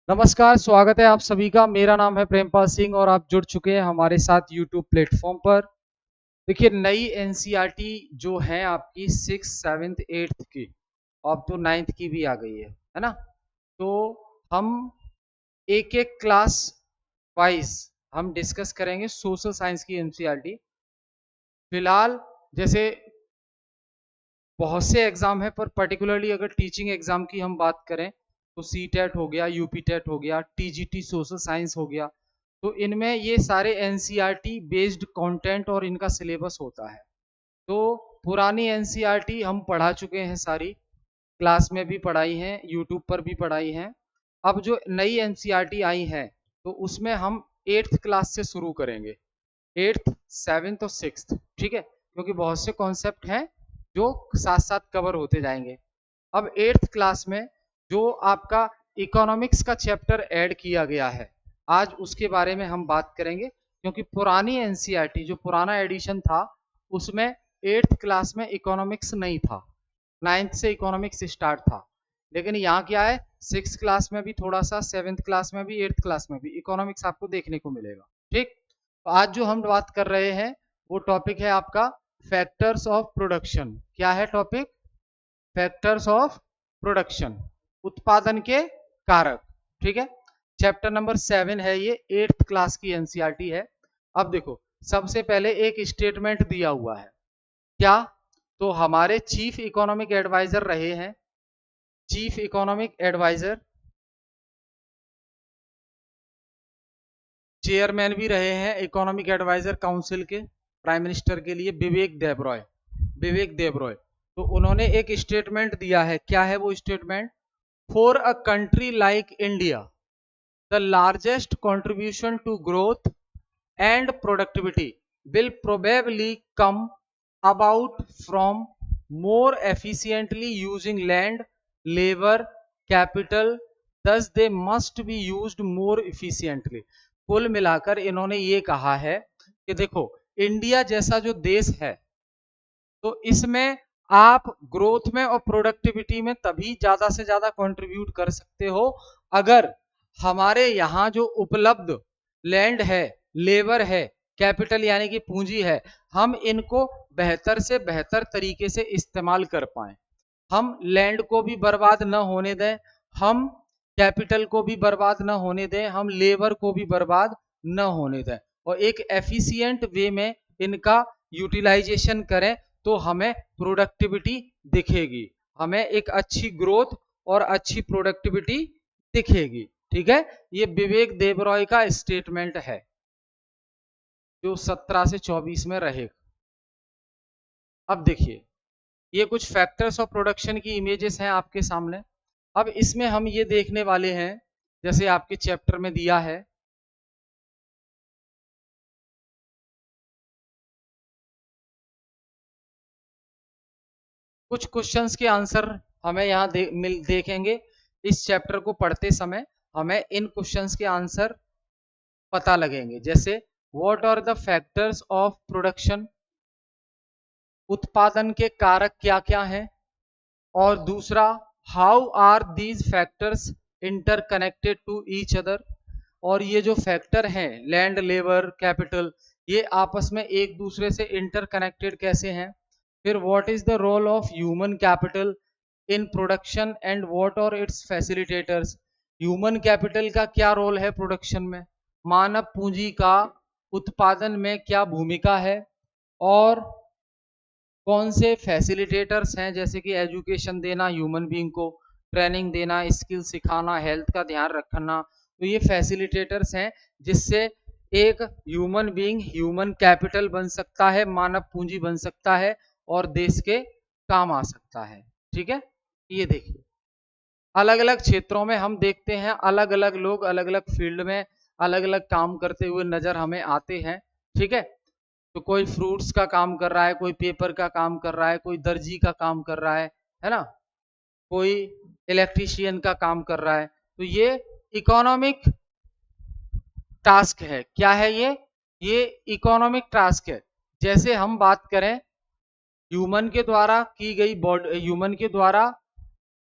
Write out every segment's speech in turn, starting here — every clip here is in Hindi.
नमस्कार, स्वागत है आप सभी का। मेरा नाम है प्रेमपाल सिंह और आप जुड़ चुके हैं हमारे साथ यूट्यूब प्लेटफॉर्म पर। देखिए, नई एनसीईआरटी जो है आपकी 6th 7th 8th की, अब तो 9th की भी आ गई है ना। तो हम एक एक क्लास वाइज हम डिस्कस करेंगे सोशल साइंस की एनसीईआरटी। फिलहाल जैसे बहुत से एग्जाम है, पर पर्टिकुलरली अगर टीचिंग एग्जाम की हम बात करें तो सी टेट हो गया, यूपी टेट हो गया, टीजीटी सोशल साइंस हो गया। तो इनमें ये सारे एनसीईआरटी बेस्ड कंटेंट और इनका सिलेबस होता है। तो पुरानी एनसीईआरटी हम पढ़ा चुके हैं, सारी क्लास में भी पढ़ाई है, यूट्यूब पर भी पढ़ाई है। अब जो नई एनसीईआरटी आई है तो उसमें हम 8th क्लास से शुरू करेंगे, 8th 7th और 6th, ठीक है, क्योंकि बहुत से कॉन्सेप्ट हैं जो साथ साथ कवर होते जाएंगे। अब 8th क्लास में जो आपका इकोनॉमिक्स का चैप्टर ऐड किया गया है, आज उसके बारे में हम बात करेंगे। क्योंकि पुरानी एनसीईआरटी जो पुराना एडिशन था उसमें 8th क्लास में इकोनॉमिक्स नहीं था, 9th से इकोनॉमिक्स स्टार्ट था। लेकिन यहाँ क्या है, 6th क्लास में भी थोड़ा सा, 7th क्लास में भी, 8th क्लास में भी इकोनॉमिक्स आपको देखने को मिलेगा। ठीक, तो आज जो हम बात कर रहे हैं वो टॉपिक है आपका फैक्टर्स ऑफ प्रोडक्शन। क्या है टॉपिक? फैक्टर्स ऑफ प्रोडक्शन, उत्पादन के कारक। ठीक है, चैप्टर नंबर 7 है ये, 8th क्लास की एनसीईआरटी है। अब देखो, सबसे पहले एक स्टेटमेंट दिया हुआ है। क्या? तो हमारे चीफ इकोनॉमिक एडवाइजर रहे हैं, चीफ इकोनॉमिक एडवाइजर, चेयरमैन भी रहे हैं इकोनॉमिक एडवाइजर काउंसिल के, प्राइम मिनिस्टर के लिए, विवेक देबरॉय, विवेक देबरॉय। तो उन्होंने एक स्टेटमेंट दिया है। क्या है वो statement? For a country like India the largest contribution to growth and productivity will probably come about from more efficiently using land, labor, capital, thus they must be used more efficiently। कुल मिलाकर इन्होंने ये कहा है कि देखो, इंडिया जैसा जो देश है तो इसमें आप ग्रोथ में और प्रोडक्टिविटी में तभी ज्यादा से ज्यादा कंट्रीब्यूट कर सकते हो अगर हमारे यहाँ जो उपलब्ध लैंड है, लेबर है, कैपिटल यानी कि पूंजी है, हम इनको बेहतर से बेहतर तरीके से इस्तेमाल कर पाए। हम लैंड को भी बर्बाद न होने दें, हम कैपिटल को भी बर्बाद न होने दें, हम लेबर को भी बर्बाद न होने दें, और एक एफिशिएंट वे में इनका यूटिलाइजेशन करें तो हमें प्रोडक्टिविटी दिखेगी, हमें एक अच्छी ग्रोथ और अच्छी प्रोडक्टिविटी दिखेगी। ठीक है, ये विवेक देबरॉय का स्टेटमेंट है जो 17 से 24 में रहेगा। अब देखिए, ये कुछ फैक्टर्स ऑफ प्रोडक्शन की इमेजेस हैं आपके सामने। अब इसमें हम ये देखने वाले हैं, जैसे आपके चैप्टर में दिया है, कुछ क्वेश्चंस के आंसर हमें यहाँ देखेंगे। इस चैप्टर को पढ़ते समय हमें इन क्वेश्चंस के आंसर पता लगेंगे। जैसे what are the factors of production, उत्पादन के कारक क्या क्या हैं, और दूसरा how are these factors interconnected to each other, और ये जो फैक्टर हैं लैंड, लेबर, कैपिटल, ये आपस में एक दूसरे से इंटरकनेक्टेड कैसे हैं। फिर what is the role of human capital in production and what are its facilitators, human capital का क्या रोल है प्रोडक्शन में, मानव पूंजी का उत्पादन में क्या भूमिका है, और कौन से फैसिलिटेटर्स हैं, जैसे कि एजुकेशन देना ह्यूमन बीइंग को, ट्रेनिंग देना, स्किल सिखाना, हेल्थ का ध्यान रखना। तो ये फैसिलिटेटर्स हैं जिससे एक ह्यूमन बीइंग ह्यूमन कैपिटल बन सकता है, मानव पूंजी बन सकता है और देश के काम आ सकता है। ठीक है, ये देखिए, अलग अलग क्षेत्रों में हम देखते हैं अलग अलग लोग अलग अलग फील्ड में अलग अलग काम करते हुए नजर हमें आते हैं। ठीक है, तो कोई फ्रूट्स का काम कर रहा है, कोई पेपर का काम कर रहा है, कोई दर्जी का काम कर रहा है ना, कोई इलेक्ट्रीशियन का काम कर रहा है। तो ये इकोनॉमिक टास्क है। क्या है ये इकोनॉमिक टास्क है। जैसे हम बात करें ह्यूमन के द्वारा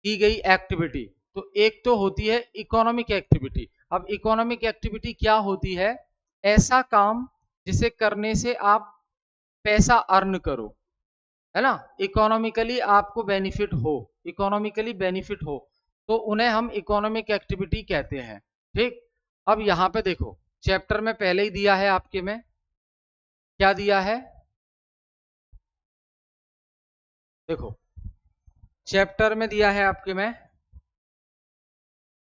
की गई एक्टिविटी, तो एक तो होती है इकोनॉमिक एक्टिविटी। अब इकोनॉमिक एक्टिविटी क्या होती है? ऐसा काम जिसे करने से आप पैसा अर्न करो, है ना, इकोनॉमिकली आपको बेनिफिट हो, इकोनॉमिकली बेनिफिट हो, तो उन्हें हम इकोनॉमिक एक्टिविटी कहते हैं। ठीक। अब यहां पे देखो, चैप्टर में पहले ही दिया है आपके में, क्या दिया है? देखो चैप्टर में दिया है आपके में,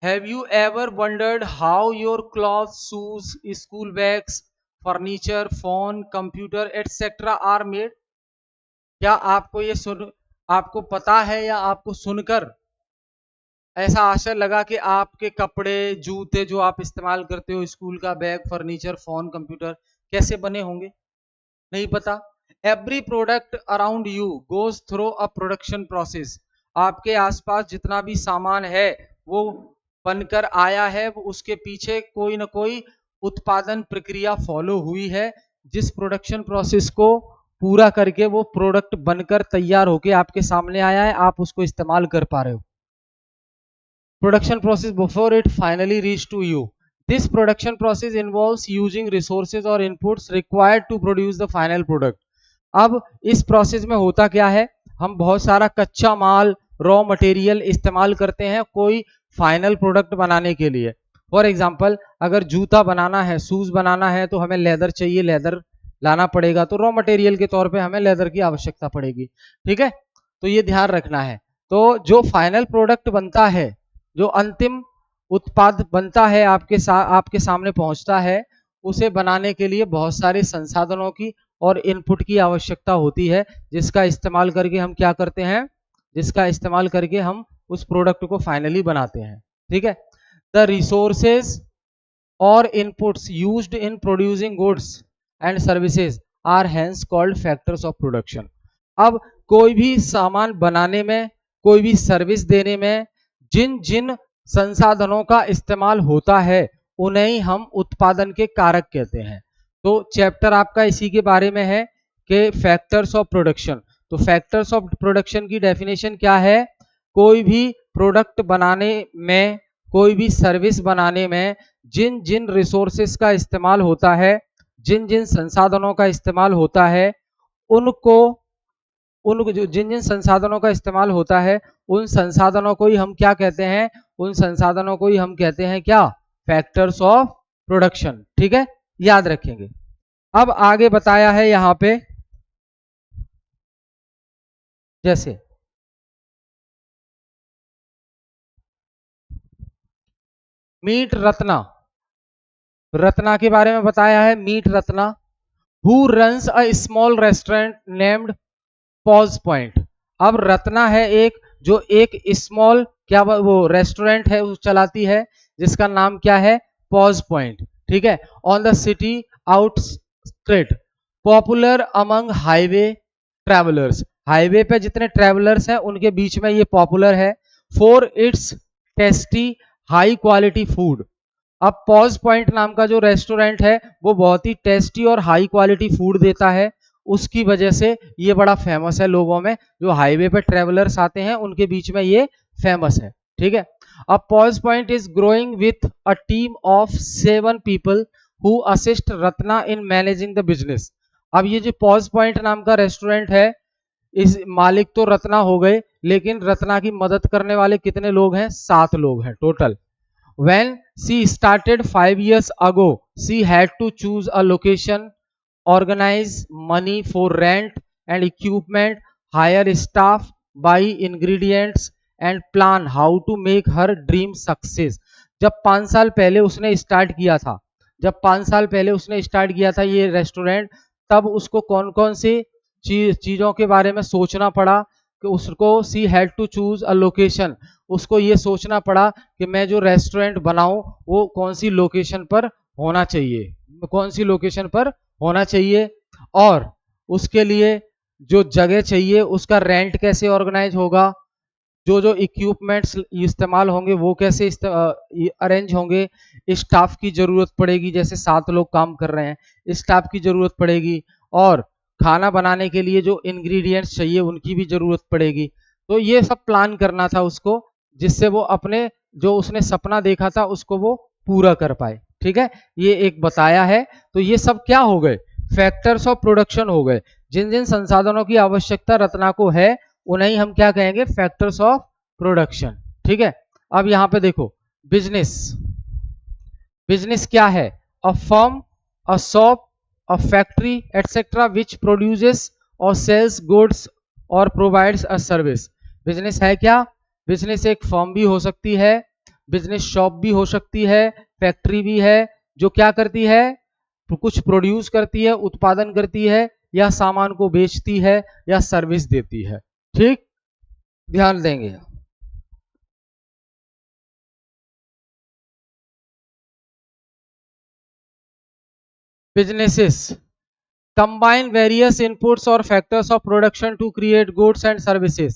have you ever wondered how your cloth, shoes, school bags, furniture, phone, computer etcetera are made? क्या आपको ये सुन, आपको पता है या आपको सुनकर ऐसा आशय लगा कि आपके कपड़े, जूते जो आप इस्तेमाल करते हो, स्कूल का बैग, फर्नीचर, फोन, कंप्यूटर कैसे बने होंगे? नहीं पता। Every product around you goes through a production process. आपके आसपास जितना भी सामान है वो बनकर आया है, वो उसके पीछे कोई ना कोई उत्पादन प्रक्रिया फॉलो हुई है, जिस प्रोडक्शन प्रोसेस को पूरा करके वो प्रोडक्ट बनकर तैयार होके आपके सामने आया है, आप उसको इस्तेमाल कर पा रहे हो। Production process before it finally reach to you. This production process involves using resources or inputs required to produce the final product. अब इस प्रोसेस में होता क्या है, हम बहुत सारा कच्चा माल, रॉ मटेरियल इस्तेमाल करते हैं कोई फाइनल प्रोडक्ट बनाने के लिए। फॉर एग्जांपल, अगर जूता बनाना है, शूज बनाना है, तो हमें लेदर चाहिए, लेदर लाना पड़ेगा, तो रॉ मटेरियल के तौर पे हमें लेदर की आवश्यकता पड़ेगी। ठीक है, तो ये ध्यान रखना है। तो जो फाइनल प्रोडक्ट बनता है, जो अंतिम उत्पाद बनता है, आपके सामने पहुंचता है, उसे बनाने के लिए बहुत सारे संसाधनों की और इनपुट की आवश्यकता होती है, जिसका इस्तेमाल करके हम क्या करते हैं, जिसका इस्तेमाल करके हम उस प्रोडक्ट को फाइनली बनाते हैं। ठीक है, द रिसोर्सेज और inputs used in producing goods and services are hence called factors of production. अब कोई भी सामान बनाने में, कोई भी सर्विस देने में जिन जिन संसाधनों का इस्तेमाल होता है, उन्हें ही हम उत्पादन के कारक कहते हैं। तो चैप्टर आपका इसी के बारे में है कि फैक्टर्स ऑफ प्रोडक्शन। तो फैक्टर्स ऑफ प्रोडक्शन की डेफिनेशन क्या है? कोई भी प्रोडक्ट बनाने में, कोई भी सर्विस बनाने में जिन जिन रिसोर्सेस का इस्तेमाल होता है, जिन जिन संसाधनों का इस्तेमाल होता है, उनको उन जो जिन जिन संसाधनों का इस्तेमाल होता है, उन संसाधनों को ही हम क्या कहते हैं? उन संसाधनों को ही हम कहते हैं क्या? Factors of production. ठीक है, याद रखेंगे। अब आगे बताया है यहां पे, जैसे मीट रत्ना, रत्ना के बारे में बताया है, meet Ratna, who runs a small restaurant named Pause Point. अब रत्ना है एक, जो एक स्मॉल क्या वो रेस्टोरेंट है, वो चलाती है, जिसका नाम क्या है? Pause point. ठीक है, on the city outskirt, popular among highway travellers. Highway पे जितने ट्रेवलर्स हैं उनके बीच में ये पॉपुलर है। For its tasty high quality food. अब पॉज पॉइंट नाम का जो रेस्टोरेंट है, वो बहुत ही टेस्टी और हाई क्वालिटी फूड देता है, उसकी वजह से ये बड़ा फेमस है लोगों में, जो हाईवे पे ट्रेवलर्स आते हैं उनके बीच में ये फेमस है। ठीक है, अब pause point is growing with a team of 7 people who assist Ratna in managing the business. अब ये जो पॉज पॉइंट नाम का रेस्टोरेंट है, इस मालिक तो रत्ना हो गए, लेकिन रत्ना की मदद करने वाले कितने लोग हैं? 7 लोग हैं total. When she started 5 years ago, she had to choose a location, organize money for rent and equipment, hire staff, buy ingredients and plan how to make her dream success. जब 5 साल पहले उसने स्टार्ट किया था, जब 5 साल पहले उसने स्टार्ट किया था ये रेस्टोरेंट, तब उसको कौन कौन सी चीज़ों के बारे में सोचना पड़ा कि उसको she had to choose a location. उसको ये सोचना पड़ा कि मैं जो रेस्टोरेंट बनाऊं वो कौन सी लोकेशन पर होना चाहिए, कौन सी लोकेशन पर होना चाहिए, और उसके लिए जो जगह चाहिए उसका रेंट कैसे ऑर्गेनाइज होगा, जो जो इक्विपमेंट्स इस्तेमाल होंगे वो कैसे अरेंज होंगे, स्टाफ की जरूरत पड़ेगी, जैसे 7 लोग काम कर रहे हैं, स्टाफ की जरूरत पड़ेगी, और खाना बनाने के लिए जो इंग्रेडिएंट्स चाहिए उनकी भी जरूरत पड़ेगी। तो ये सब प्लान करना था उसको, जिससे वो अपने जो उसने सपना देखा था उसको वो पूरा कर पाए। ठीक है, ये एक बताया है। तो ये सब क्या हो गए, फैक्टर्स ऑफ प्रोडक्शन हो गए। जिन जिन संसाधनों की आवश्यकता रत्ना को है उन्हें हम क्या कहेंगे, फैक्टर्स ऑफ प्रोडक्शन। ठीक है, अब यहां पे देखो, बिजनेस, बिजनेस क्या है, a firm, a shop, a factory etcetera which produces और सेल्स गुड्स और प्रोवाइड्स अ सर्विस। बिजनेस है क्या, बिजनेस एक फर्म भी हो सकती है, बिजनेस शॉप भी हो सकती है, फैक्ट्री भी है, जो क्या करती है, कुछ प्रोड्यूस करती है, उत्पादन करती है, या सामान को बेचती है, या सर्विस देती है। ठीक, ध्यान देंगे। Businesses combine various inputs or factors of production to create goods and services।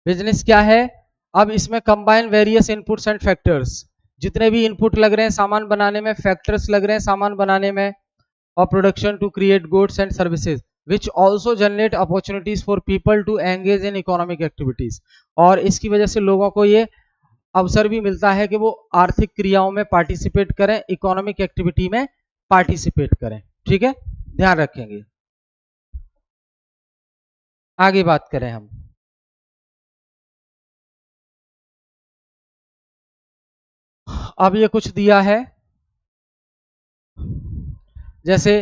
Business क्या है, अब इसमें combine various inputs and factors, जितने भी इनपुट लग रहे हैं सामान बनाने में, फैक्टर्स लग रहे हैं सामान बनाने में, और production to create goods and services which also generate opportunities for people to engage in economic activities. और इसकी वजह से लोगों को ये अवसर भी मिलता है कि वो आर्थिक क्रियाओं में पार्टिसिपेट करें, इकोनॉमिक एक्टिविटी में पार्टिसिपेट करें। ठीक है, ध्यान रखेंगे। आगे बात करें हम, अब ये कुछ दिया है जैसे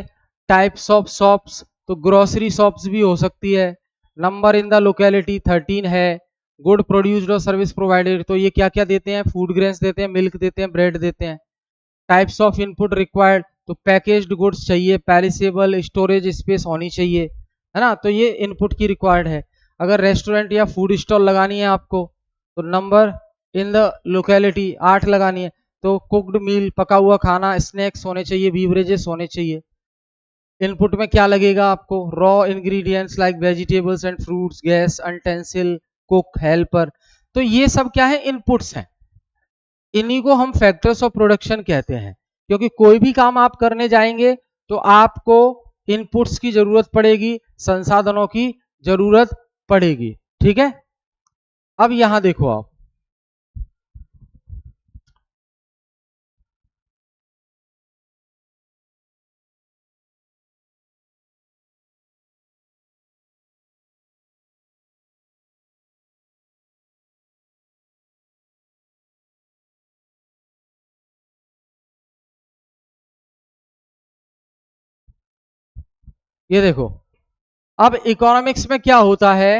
टाइप्स ऑफ शॉप्स, तो ग्रोसरी शॉप्स भी हो सकती है। नंबर इन द लोकेलिटी 13 है। गुड प्रोड्यूस्ड और सर्विस प्रोवाइडेड, तो ये क्या क्या देते हैं, फूड ग्रेन्स देते हैं, मिल्क देते हैं, ब्रेड देते हैं। टाइप्स ऑफ इनपुट रिक्वायर्ड, तो पैकेज्ड गुड्स चाहिए, पेरिसेबल स्टोरेज स्पेस होनी चाहिए, है ना, तो ये इनपुट की रिक्वायर्ड है। अगर रेस्टोरेंट या फूड स्टॉल लगानी है आपको, तो नंबर इन द लोकेलिटी 8 लगानी है। तो कुक्ड मील, पका हुआ खाना, स्नैक्स होने चाहिए, बीवरेजेस होने चाहिए। इनपुट में क्या लगेगा आपको, raw ingredients like vegetables and fruits, gas, utensil, cook, helper. तो ये सब क्या है, इनपुट्स हैं। इन्हीं को हम फैक्टर्स ऑफ प्रोडक्शन कहते हैं, क्योंकि कोई भी काम आप करने जाएंगे तो आपको इनपुट्स की जरूरत पड़ेगी, संसाधनों की जरूरत पड़ेगी। ठीक है, अब यहां देखो आप, ये देखो, अब इकोनॉमिक्स में क्या होता है,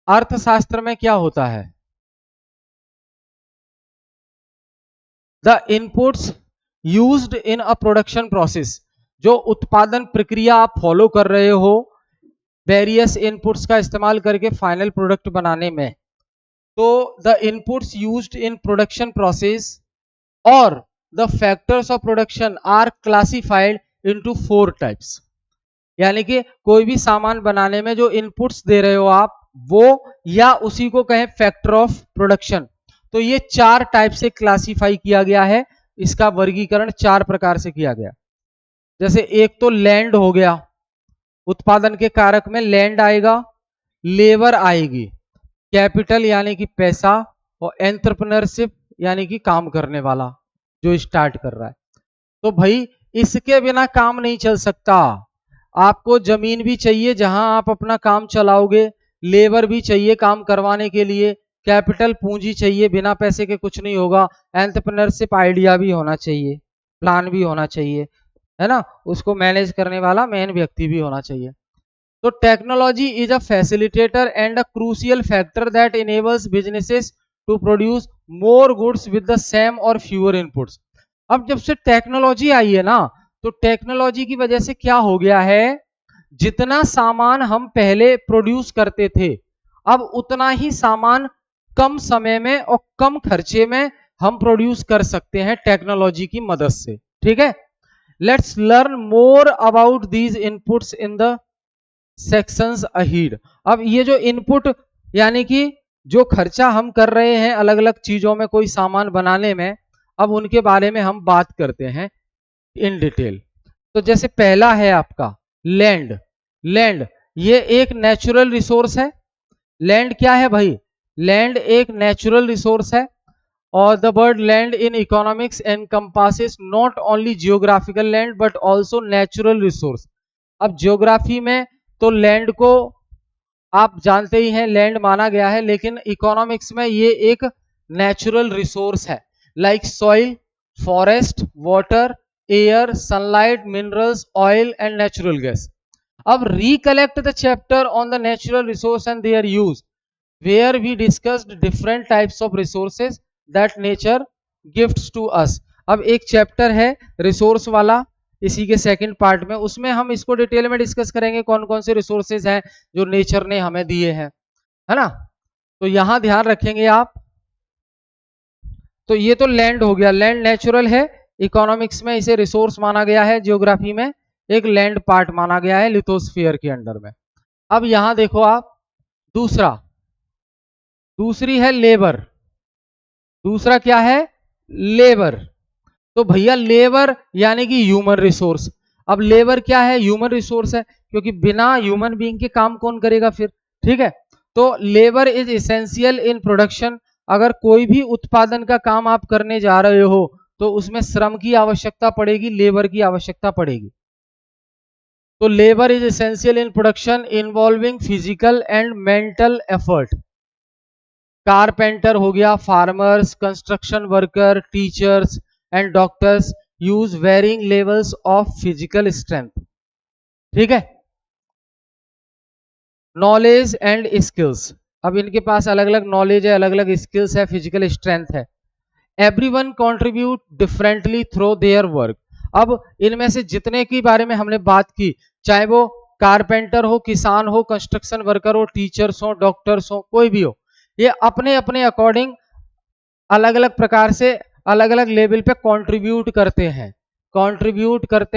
अर्थशास्त्र में क्या होता है, the inputs used in a production process, जो उत्पादन प्रक्रिया आप फॉलो कर रहे हो वेरियस इनपुट्स का इस्तेमाल करके फाइनल प्रोडक्ट बनाने में, तो the inputs used in production process और the factors of production are classified into 4 types. यानी कि कोई भी सामान बनाने में जो इनपुट्स दे रहे हो आप, वो या उसी को कहें फैक्टर ऑफ प्रोडक्शन, तो ये 4 टाइप से क्लासिफाई किया गया है। इसका वर्गीकरण 4 प्रकार से किया गया। जैसे एक तो लैंड हो गया, उत्पादन के कारक में लैंड आएगा, लेबर आएगी, कैपिटल यानी कि पैसा, और एंटरप्रेन्योरशिप यानी कि काम करने वाला जो स्टार्ट कर रहा है। तो भाई इसके बिना काम नहीं चल सकता। आपको जमीन भी चाहिए जहां आप अपना काम चलाओगे, लेबर भी चाहिए काम करवाने के लिए, कैपिटल पूंजी चाहिए, बिना पैसे के कुछ नहीं होगा, एंटरप्रेन्योरशिप आइडिया भी होना चाहिए, प्लान भी होना चाहिए, है ना, उसको मैनेज करने वाला मेन व्यक्ति भी होना चाहिए। तो technology is a facilitator and a crucial factor that enables businesses to produce more goods with the same or fewer inputs. अब जब से टेक्नोलॉजी आई है ना, तो टेक्नोलॉजी की वजह से क्या हो गया है, जितना सामान हम पहले प्रोड्यूस करते थे, अब उतना ही सामान कम समय में और कम खर्चे में हम प्रोड्यूस कर सकते हैं टेक्नोलॉजी की मदद से। ठीक है, let's learn more about these inputs in the sections ahead. अब ये जो इनपुट यानी कि जो खर्चा हम कर रहे हैं अलग अलग चीजों में कोई सामान बनाने में, अब उनके बारे में हम बात करते हैं इन डिटेल। तो जैसे पहला है आपका लैंड। लैंड ये एक नेचुरल रिसोर्स है। लैंड क्या है भाई, लैंड एक नेचुरल रिसोर्स है और the word land in economics encompasses not only geographical land but also natural resource. अब ज्योग्राफी में तो लैंड को आप जानते ही हैं लैंड माना गया है, लेकिन इकोनॉमिक्स में ये एक नेचुरल रिसोर्स है like soil, forest, water, air, sunlight, minerals, oil and natural gas. अब recollect the chapter on the natural resource and their use where we discussed different types of resources that nature gifts to us। अब एक चैप्टर है रिसोर्स वाला इसी के सेकंड पार्ट में, उसमें हम इसको डिटेल में डिस्कस करेंगे कौन कौन से रिसोर्सेज हैं जो नेचर ने हमें दिए हैं, है ना। तो यहां ध्यान रखेंगे आप। तो ये तो लैंड हो गया, लैंड नेचुरल है, इकोनॉमिक्स में इसे रिसोर्स माना गया है, जियोग्राफी में एक लैंड पार्ट माना गया है लिथोस्फीयर के अंडर में। अब यहां देखो आप, दूसरी है लेबर। दूसरा क्या है? लेबर। तो भैया लेबर यानी कि ह्यूमन रिसोर्स। अब लेबर क्या है? ह्यूमन रिसोर्स है, क्योंकि बिना ह्यूमन बीइंग के काम कौन करेगा फिर, ठीक है। तो labour is essential in production. अगर कोई भी उत्पादन का काम आप करने जा रहे हो तो उसमें श्रम की आवश्यकता पड़ेगी, लेबर की आवश्यकता पड़ेगी। तो labour is essential in production involving physical and mental effort. Carpenter हो गया, farmers, construction worker, teachers and doctors use varying levels of physical strength, ठीक है। Knowledge and skills. अब इनके पास अलग अलग नॉलेज है, अलग अलग स्किल्स है, फिजिकल स्ट्रेंथ है। Everyone contribute differently through their work. अब इनमें से जितने के बारे में हमने बात की, चाहे वो कारपेंटर हो, किसान हो, कंस्ट्रक्शन वर्कर हो, टीचर्स हो, डॉक्टर्स हो, कोई भी हो, ये अपने अपने अकॉर्डिंग अलग अलग प्रकार से अलग अलग लेवल पे कंट्रीब्यूट करते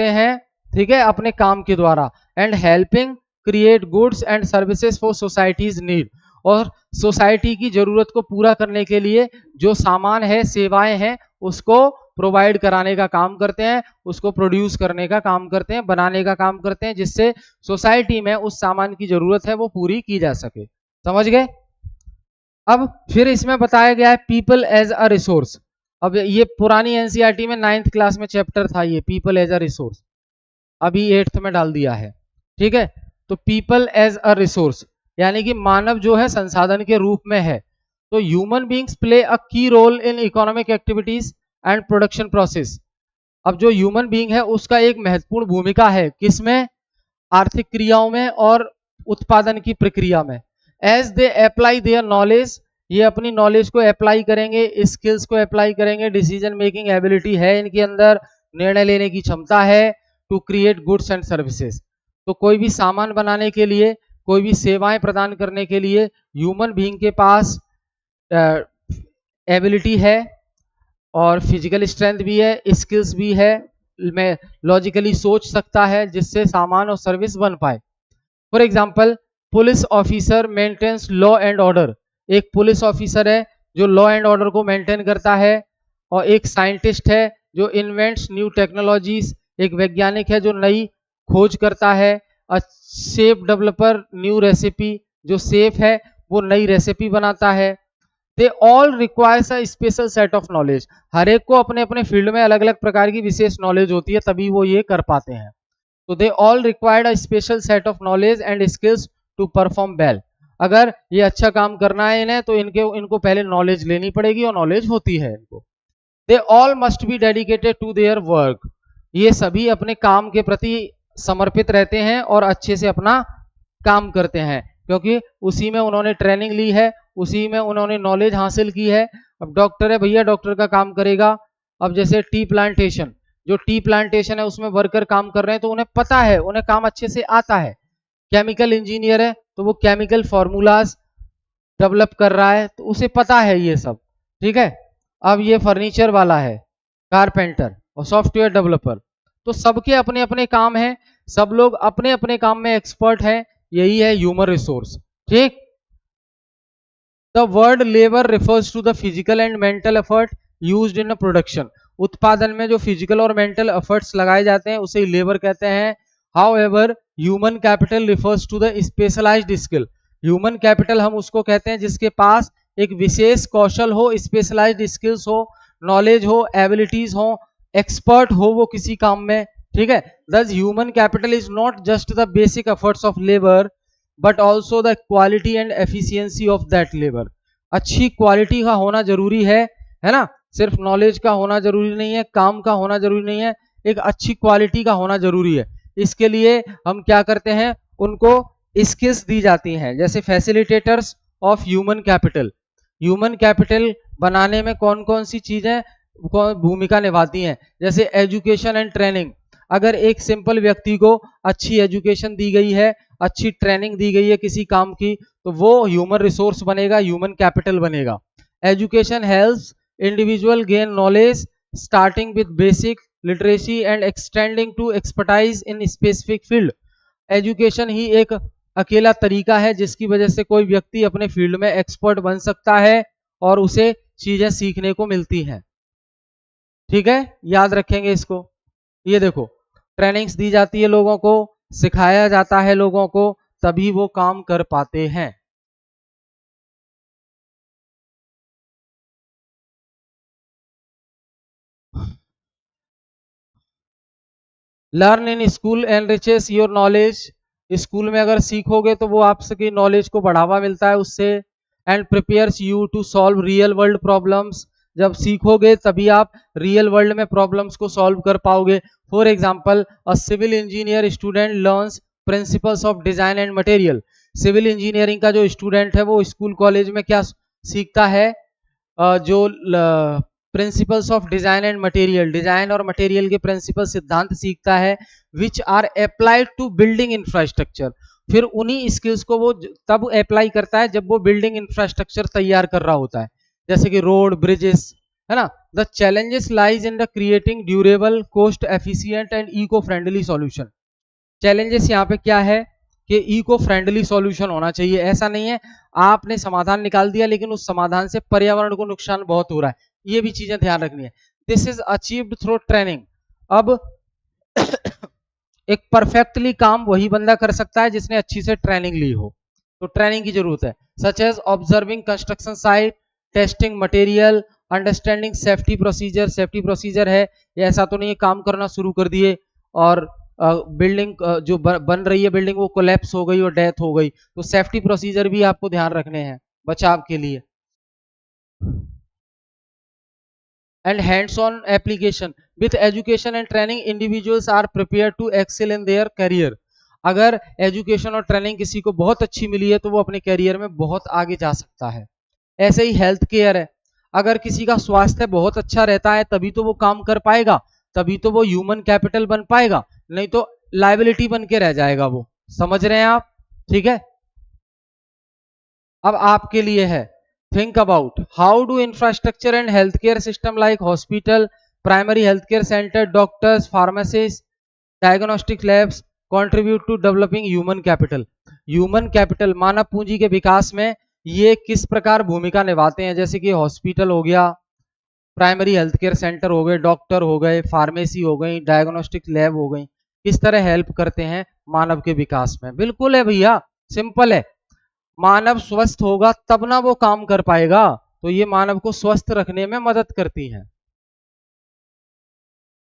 हैं, ठीक है, अपने काम के द्वारा। And helping create goods and services for societies need. और सोसाइटी की जरूरत को पूरा करने के लिए जो सामान है, सेवाएं हैं, उसको प्रोवाइड कराने का काम करते हैं, उसको प्रोड्यूस करने का काम करते हैं, बनाने का काम करते हैं, जिससे सोसाइटी में उस सामान की जरूरत है वो पूरी की जा सके। समझ गए? अब फिर इसमें बताया गया है पीपल एज अ रिसोर्स। अब ये पुरानी एनसीईआरटी में 9th क्लास में चैप्टर था ये पीपल एज अ रिसोर्स, अभी 8th में डाल दिया है, ठीक है। तो पीपल एज अ रिसोर्स यानी कि मानव जो है संसाधन के रूप में है। तो human beings play a key role in economic activities and production process. अब जो ह्यूमन बींग है उसका एक महत्वपूर्ण भूमिका है किसमें? आर्थिक क्रियाओं में और उत्पादन की प्रक्रिया में। As they apply their knowledge, ये अपनी नॉलेज को अप्लाई करेंगे, स्किल्स को अप्लाई करेंगे, डिसीजन मेकिंग एबिलिटी है इनके अंदर, निर्णय लेने की क्षमता है, to create goods and services. तो कोई भी सामान बनाने के लिए, कोई भी सेवाएं प्रदान करने के लिए ह्यूमन बीइंग के पास एबिलिटी है और फिजिकल स्ट्रेंथ भी है, स्किल्स भी है, मैं लॉजिकली सोच सकता है जिससे सामान और सर्विस बन पाए। For example police officer maintains law and order. एक पुलिस ऑफिसर है जो लॉ एंड ऑर्डर को मेंटेन करता है। और एक साइंटिस्ट है जो इन्वेंट्स न्यू टेक्नोलॉजीज, एक वैज्ञानिक है जो नई खोज करता है। A chef developer new recipe, जो सेफ है वो नई रेसिपी बनाता है। They all requires a special set of knowledge. हर एक को अपने अपने फील्ड में अलग अलग प्रकार की विशेष नॉलेज होती है, तभी वो ये कर पाते हैं। तो they all required a special set of knowledge and skills to perform well. अगर ये अच्छा काम करना है इन्हें तो इनको पहले नॉलेज लेनी पड़ेगी और नॉलेज होती है इनको। They all must be dedicated to their work. ये सभी अपने काम के प्रति समर्पित रहते हैं और अच्छे से अपना काम करते हैं, क्योंकि उसी में उन्होंने ट्रेनिंग ली है, उसी में उन्होंने नॉलेज हासिल की है। अब डॉक्टर है भैया, डॉक्टर का काम करेगा। अब जैसे टी प्लांटेशन, जो टी प्लांटेशन है उसमें वर्कर काम कर रहे हैं तो उन्हें पता है, उन्हें काम अच्छे से आता है। केमिकल इंजीनियर है तो वो केमिकल फॉर्मूलाज डेवलप कर रहा है तो उसे पता है ये सब, ठीक है। अब ये फर्नीचर वाला है, कारपेंटर और सॉफ्टवेयर डेवलपर, तो सबके अपने अपने काम हैं, सब लोग अपने अपने काम में एक्सपर्ट हैं। यही है ह्यूमन रिसोर्स, ठीक। The word labour refers to the physical and mental effort used in production. उत्पादन में जो फिजिकल और मेंटल एफर्ट्स लगाए जाते हैं उसे लेबर कहते हैं। However human capital refers to the specialised skill. Human capital हम उसको कहते हैं जिसके पास एक विशेष कौशल हो, स्पेशलाइज्ड स्किल्स हो, नॉलेज हो, एबिलिटीज हो, एक्सपर्ट हो वो किसी काम में, ठीक है। दस human capital is not just the basic efforts of labour but also the quality and efficiency of that labour. अच्छी क्वालिटी का होना जरूरी है ना, सिर्फ नॉलेज का होना जरूरी नहीं है, काम का होना जरूरी नहीं है, एक अच्छी क्वालिटी का होना जरूरी है। इसके लिए हम क्या करते हैं, उनको स्किल्स दी जाती हैं, जैसे facilitators of human capital. Human capital बनाने में कौन कौन सी चीजें भूमिका निभाती हैं, जैसे एजुकेशन एंड ट्रेनिंग। अगर एक सिंपल व्यक्ति को अच्छी एजुकेशन दी गई है, अच्छी ट्रेनिंग दी गई है किसी काम की, तो वो ह्यूमन रिसोर्स बनेगा, ह्यूमन कैपिटल बनेगा। Education helps individual gain knowledge starting with basic literacy and extending to expertise in specific field. Education ही एक अकेला तरीका है जिसकी वजह से कोई व्यक्ति अपने फील्ड में एक्सपर्ट बन सकता है और उसे चीजें सीखने को मिलती हैं, ठीक है, याद रखेंगे इसको। ये देखो, ट्रेनिंग्स दी जाती है लोगों को, सिखाया जाता है लोगों को, तभी वो काम कर पाते हैं। Learn in school enriches your knowledge. School में अगर सीखोगे तो वो आपकी नॉलेज को बढ़ावा मिलता है उससे। And prepares you to solve real world problems. जब सीखोगे तभी आप रियल वर्ल्ड में प्रॉब्लम्स को सॉल्व कर पाओगे। For example, a civil engineer student learns principles of design and material. Civil engineering का जो स्टूडेंट है वो स्कूल कॉलेज में क्या सीखता है, जो principles of design and material, design और मटेरियल के प्रिंसिपल सिद्धांत सीखता है, which are applied to building infrastructure. फिर उन्हीं स्किल्स को वो तब अप्लाई करता है जब वो बिल्डिंग इंफ्रास्ट्रक्चर तैयार कर रहा होता है, जैसे कि रोड, ब्रिजेस, है ना। The challenges lies in the creating durable, cost efficient and eco friendly solution. Challenges यहाँ पे क्या है कि इको फ्रेंडली सॉल्यूशन होना चाहिए। ऐसा नहीं है आपने समाधान निकाल दिया लेकिन उस समाधान से पर्यावरण को नुकसान बहुत हो रहा है, ये भी चीजें ध्यान रखनी है। This is achieved through training. अब एक परफेक्टली काम वही बंदा कर सकता है जिसने अच्छी से ट्रेनिंग ली हो, तो ट्रेनिंग की जरूरत है। Such as observing construction site, testing material, understanding safety procedure. Safety procedure है, ये ऐसा तो नहीं है काम करना शुरू कर दिए और बिल्डिंग जो बन रही है बिल्डिंग वो कोलैप्स हो गई और डेथ हो गई, तो सेफ्टी प्रोसीजर भी आपको ध्यान रखने हैं बचाव के लिए। And hands on application. With education and training individuals are prepare to excel in their career. अगर एजुकेशन और ट्रेनिंग किसी को बहुत अच्छी मिली है तो वो अपने करियर में बहुत आगे जा सकता है। ऐसे ही हेल्थ केयर है, अगर किसी का स्वास्थ्य बहुत अच्छा रहता है तभी तो वो काम कर पाएगा, तभी तो वो ह्यूमन कैपिटल बन पाएगा, नहीं तो लाइबिलिटी बन के रह जाएगा वो। समझ रहे हैं आप, ठीक है। अब आपके लिए है, think about how do infrastructure and healthcare system like hospital, primary healthcare center, doctors, pharmacies, diagnostic labs contribute to developing human capital। human capital मानव पूंजी के विकास में ये किस प्रकार भूमिका निभाते हैं, जैसे कि हॉस्पिटल हो गया, प्राइमरी हेल्थ केयर सेंटर हो गए, डॉक्टर हो गए, फार्मेसी हो गई, डायग्नोस्टिक लैब हो गई, किस तरह हेल्प करते हैं मानव के विकास में। बिल्कुल है भैया, सिंपल है। मानव स्वस्थ होगा तब ना वो काम कर पाएगा, तो ये मानव को स्वस्थ रखने में मदद करती हैं।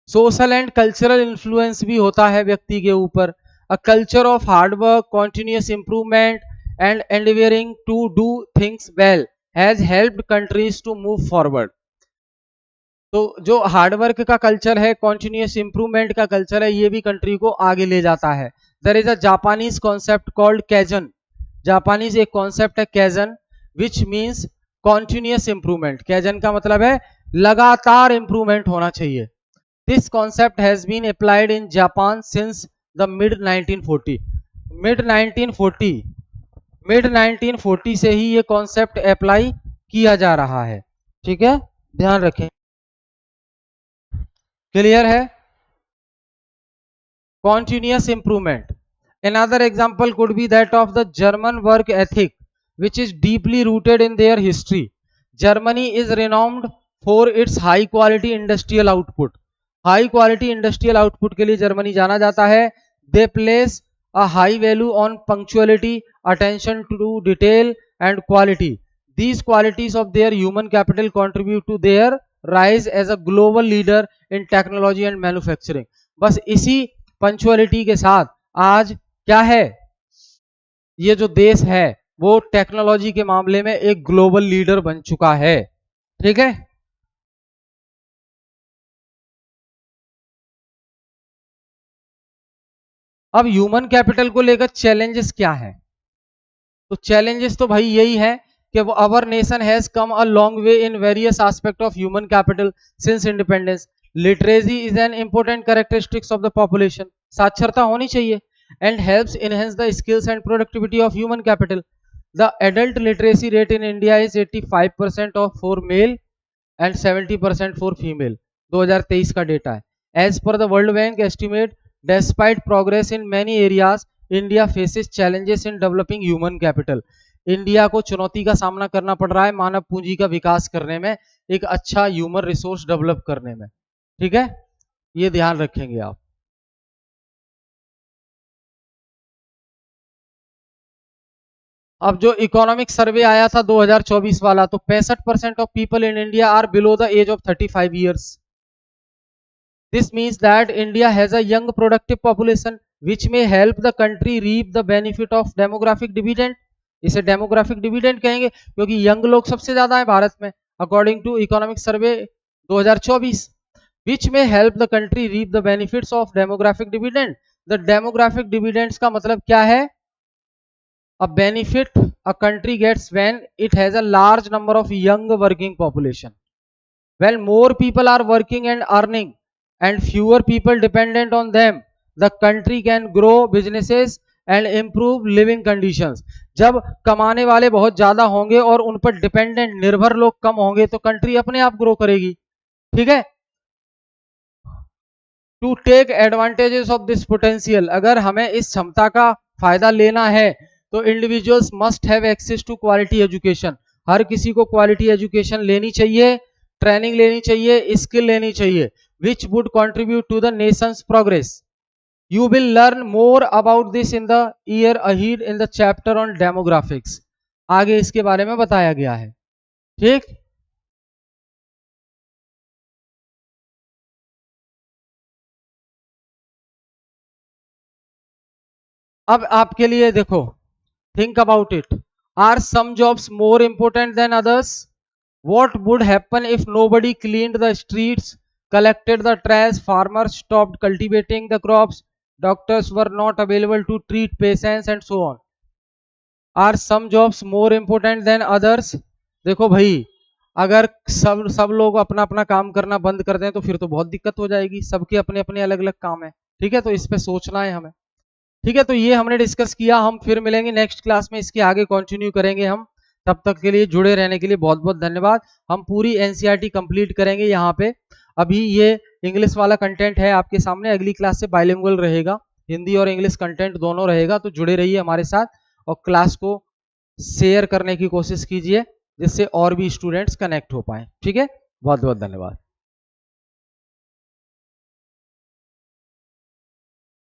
सोशल एंड कल्चरल इन्फ्लुएंस भी होता है व्यक्ति के ऊपर। A culture of hard work, continuous improvement and endeavouring to do things well has helped countries to move forward. तो जो हार्डवर्क का कल्चर है, कॉन्टिन्यूस इंप्रूवमेंट का कल्चर है, ये भी कंट्री को आगे ले जाता है। There is a Japanese concept called kaizen. Japanese एक कॉन्सेप्ट है kaizen, which means continuous improvement. Kaizen का मतलब है लगातार इंप्रूवमेंट होना चाहिए। This concept has been applied in Japan since the mid 1940। Mid 1940 mid 1940 से ही ये कॉन्सेप्ट अप्लाई किया जा रहा है, ठीक है, ध्यान रखें। क्लियर है, continuous improvement। Another example could be that of the German work ethic, which is deeply rooted in their history। Germany is renowned for its high quality industrial output। high quality industrial output के लिए जर्मनी जाना जाता है। They place a high value on punctuality, attention to detail and quality। These qualities of their human capital contribute to their rise as a global leader in technology and manufacturing. बस इसी पंचुअलिटी के साथ आज क्या है, ये जो देश है वो टेक्नोलॉजी के मामले में एक ग्लोबल लीडर बन चुका है। ठीक है, अब ह्यूमन कैपिटल को लेकर चैलेंजेस क्या है? तो चैलेंजेस तो भाई यही है कि वो our nation has come a long way in various aspect of human capital since independence. Literacy is an important characteristics of the population, साक्षरता होनी चाहिए, and helps enhance the skills and productivity of human capital. The adult literacy rate in India is 85% of for male and 70% for female. 2023 का डेटा है। As per the world bank estimate, despite progress in many areas, India faces challenges in developing human capital. India को चुनौती का सामना करना पड़ रहा है मानव पूंजी का विकास करने में, एक अच्छा ह्यूमन रिसोर्स डेवलप करने में। ठीक है, ये ध्यान रखेंगे आप। अब जो इकोनॉमिक सर्वे आया था 2024 वाला, तो 65% of people in India are below the age of 35 years. This means that India has a young productive population which may help the country reap the benefit of demographic dividend. इसे डेमोग्राफिक डिविडेंड कहेंगे क्योंकि यंग लोग सबसे ज्यादा है भारत में, according to economic survey 2024, which may help the country reap the benefits of demographic dividend. The demographic dividends का मतलब क्या है? A benefit a country gets when it has a large number of young working population. When more people are working and earning and fewer people dependent on them, the country can grow businesses and improve living conditions. जब कमाने वाले बहुत ज्यादा होंगे और उन पर डिपेंडेंट निर्भर लोग कम होंगे तो कंट्री अपने आप ग्रो करेगी। ठीक है, to take advantages of this potential, अगर हमें इस क्षमता का फायदा लेना है तो individuals must have access to quality education. हर किसी को क्वालिटी एजुकेशन लेनी चाहिए, ट्रेनिंग लेनी चाहिए, स्किल लेनी चाहिए, which would contribute to the nation's progress. You will learn more about this in the year ahead in the chapter on demographics. आगे इसके बारे में बताया गया है। ठीक, अब आपके लिए देखो, think about it. Are some jobs more important than others? What would happen if nobody cleaned the streets, collected the trash, farmers stopped cultivating the crops, doctors were not available to treat patients and so on? Are some jobs more important than others? देखो भाई, अगर सब लोग अपना अपना काम करना बंद कर दें तो फिर तो बहुत दिक्कत हो जाएगी, सबके अपने अपने अलग अलग काम है। ठीक है, तो इस पे सोचना है हमें। ठीक है, तो ये हमने डिस्कस किया, हम फिर मिलेंगे नेक्स्ट क्लास में, इसके आगे कंटिन्यू करेंगे हम। तब तक के लिए जुड़े रहने के लिए बहुत बहुत धन्यवाद। हम पूरी एनसीईआरटी कंप्लीट करेंगे यहाँ पे। अभी ये इंग्लिश वाला कंटेंट है आपके सामने, अगली क्लास से बाइलिंगुअल रहेगा, हिंदी और इंग्लिश कंटेंट दोनों रहेगा। तो जुड़े रहिए हमारे साथ और क्लास को शेयर करने की कोशिश कीजिए जिससे और भी स्टूडेंट्स कनेक्ट हो पाए। ठीक है, बहुत बहुत धन्यवाद।